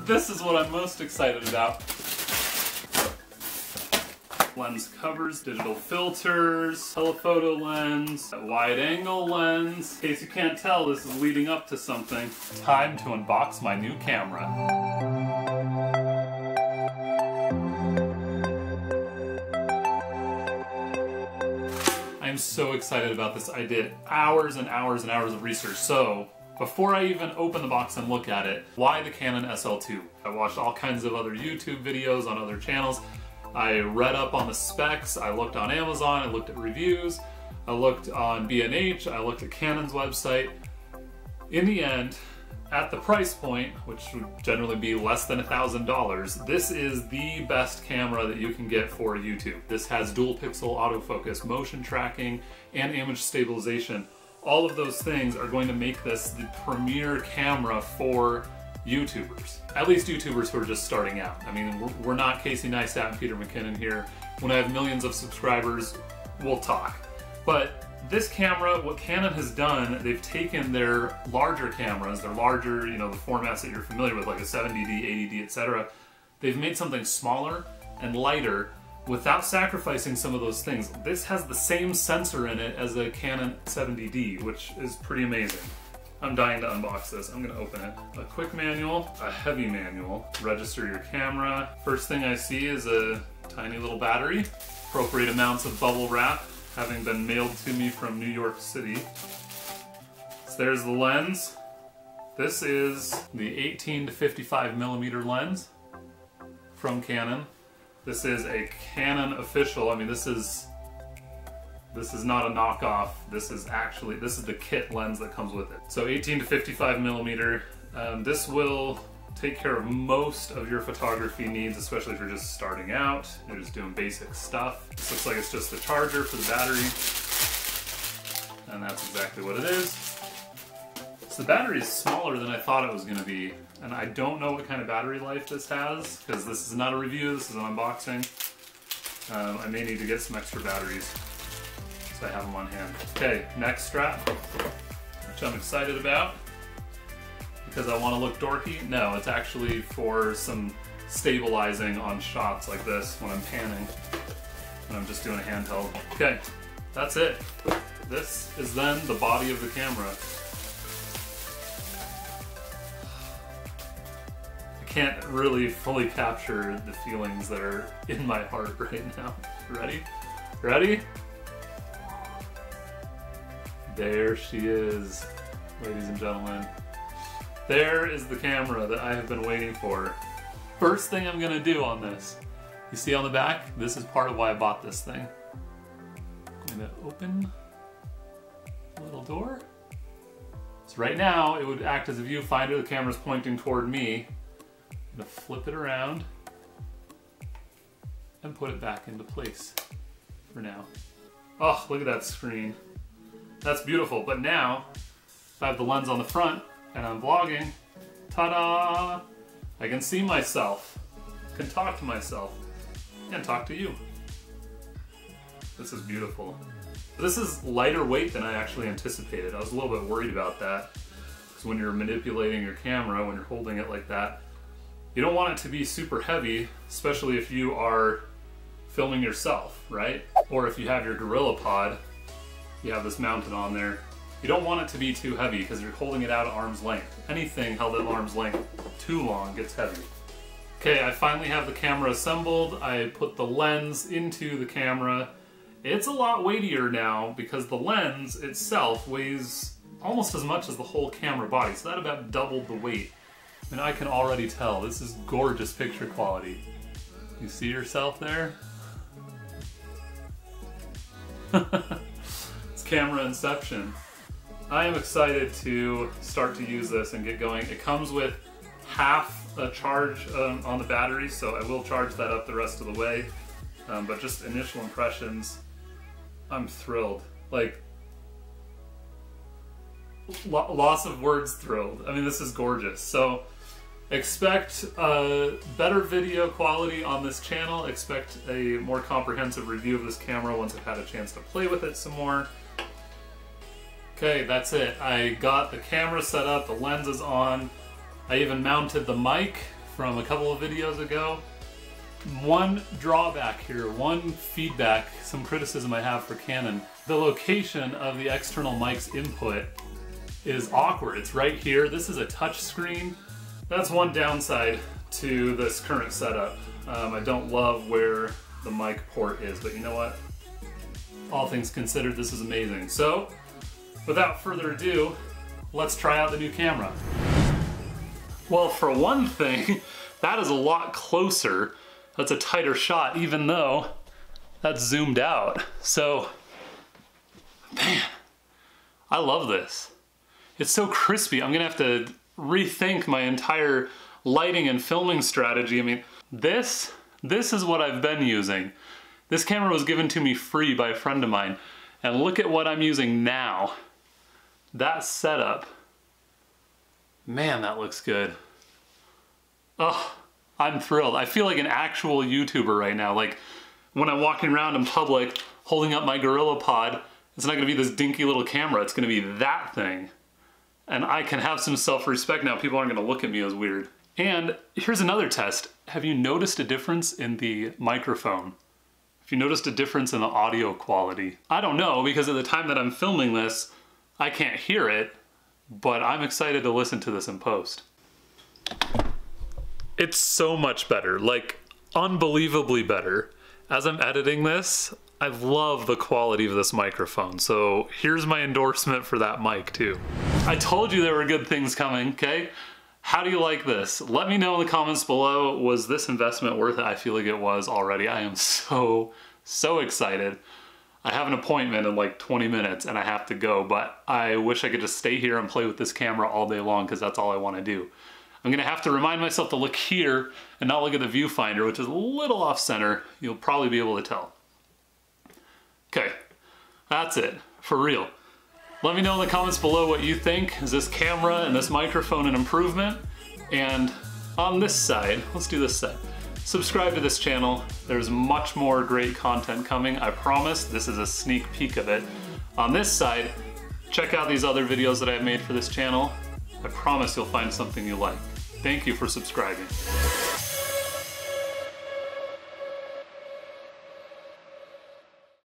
This is what I'm most excited about. Lens covers, digital filters, telephoto lens, wide angle lens. In case you can't tell, this is leading up to something. Time to unbox my new camera. I'm so excited about this. I did hours and hours and hours of research. So before I even open the box and look at it, why the Canon SL2? I watched all kinds of other YouTube videos on other channels. I read up on the specs, I looked on Amazon, I looked at reviews, I looked on B&H, I looked at Canon's website. In the end, at the price point, which would generally be less than $1,000, this is the best camera that you can get for YouTube. This has dual pixel autofocus, motion tracking, and image stabilization. All of those things are going to make this the premier camera for YouTubers. At least YouTubers who are just starting out. I mean, we're not Casey Neistat and Peter McKinnon here. When I have millions of subscribers, we'll talk. But this camera, what Canon has done, they've taken their larger cameras, their larger, you know, the formats that you're familiar with, like a 70D, 80D, etc. They've made something smaller and lighter without sacrificing some of those things. This has the same sensor in it as a Canon 70D, which is pretty amazing. I'm dying to unbox this. I'm gonna open it. A quick manual, a heavy manual. Register your camera. First thing I see is a tiny little battery. Appropriate amounts of bubble wrap, having been mailed to me from New York City. So there's the lens. This is the 18 to 55 millimeter lens from Canon. This is a Canon official. I mean, this is not a knockoff. This is the kit lens that comes with it. So 18 to 55 millimeter. This will take care of most of your photography needs, especially if you're just starting out, you're just doing basic stuff. This looks like it's just the charger for the battery. And that's exactly what it is. So the battery is smaller than I thought it was gonna be. And I don't know what kind of battery life this has, because this is not a review, this is an unboxing. I may need to get some extra batteries, so I have them on hand. Okay, neck strap, which I'm excited about because I want to look dorky. No, it's actually for some stabilizing on shots like this when I'm panning, when I'm just doing a handheld. Okay, that's it. This is then the body of the camera. I can't really fully capture the feelings that are in my heart right now. Ready? Ready? There she is, ladies and gentlemen. There is the camera that I have been waiting for. First thing I'm gonna do on this, you see on the back, this is part of why I bought this thing. I'm gonna open the little door. So right now, it would act as a viewfinder, the camera's pointing toward me. I'm gonna flip it around and put it back into place for now. Oh, look at that screen. That's beautiful, but now, if I have the lens on the front and I'm vlogging, ta-da! I can see myself, can talk to myself, and talk to you. This is beautiful. This is lighter weight than I actually anticipated. I was a little bit worried about that, because when you're manipulating your camera, when you're holding it like that, you don't want it to be super heavy, especially if you are filming yourself, right? Or if you have your GorillaPod, you have this mounted on there. You don't want it to be too heavy because you're holding it out at arm's length. Anything held at arm's length too long gets heavy. Okay, I finally have the camera assembled. I put the lens into the camera. It's a lot weightier now because the lens itself weighs almost as much as the whole camera body, so that about doubled the weight. And I can already tell this is gorgeous picture quality. You see yourself there? It's camera inception. I am excited to start to use this and get going. It comes with half a charge on the battery, so I will charge that up the rest of the way. But just initial impressions, I'm thrilled. Like, loss of words thrilled. I mean, this is gorgeous. So expect better video quality on this channel. Expect a more comprehensive review of this camera once I've had a chance to play with it some more. Okay, that's it. I got the camera set up, the lens is on. I even mounted the mic from a couple of videos ago. One drawback here, one feedback, some criticism I have for Canon. The location of the external mic's input is awkward. It's right here. This is a touch screen. That's one downside to this current setup. I don't love where the mic port is, but you know what? All things considered, this is amazing. So, without further ado, let's try out the new camera. Well, for one thing, that is a lot closer. That's a tighter shot, even though that's zoomed out. So, man, I love this. It's so crispy. I'm gonna have to rethink my entire lighting and filming strategy. I mean, this is what I've been using. This camera was given to me free by a friend of mine, and look at what I'm using now. That setup, man, that looks good. Oh, I'm thrilled. I feel like an actual YouTuber right now. Like when I'm walking around in public holding up my GorillaPod, it's not gonna be this dinky little camera, it's gonna be that thing. And I can have some self-respect now. People aren't gonna look at me as weird. And here's another test. Have you noticed a difference in the microphone? Have you noticed a difference in the audio quality? I don't know, because at the time that I'm filming this, I can't hear it, but I'm excited to listen to this in post. It's so much better, like unbelievably better. As I'm editing this, I love the quality of this microphone, so here's my endorsement for that mic too. I told you there were good things coming, okay? How do you like this? Let me know in the comments below, was this investment worth it? I feel like it was already. I am so excited. I have an appointment in like 20 minutes and I have to go, but I wish I could just stay here and play with this camera all day long because that's all I want to do. I'm gonna have to remind myself to look here and not look at the viewfinder, which is a little off center. You'll probably be able to tell. Okay, that's it, for real. Let me know in the comments below what you think. Is this camera and this microphone an improvement? And on this side, let's do this side. Subscribe to this channel. There's much more great content coming, I promise. This is a sneak peek of it. On this side, check out these other videos that I've made for this channel. I promise you'll find something you like. Thank you for subscribing.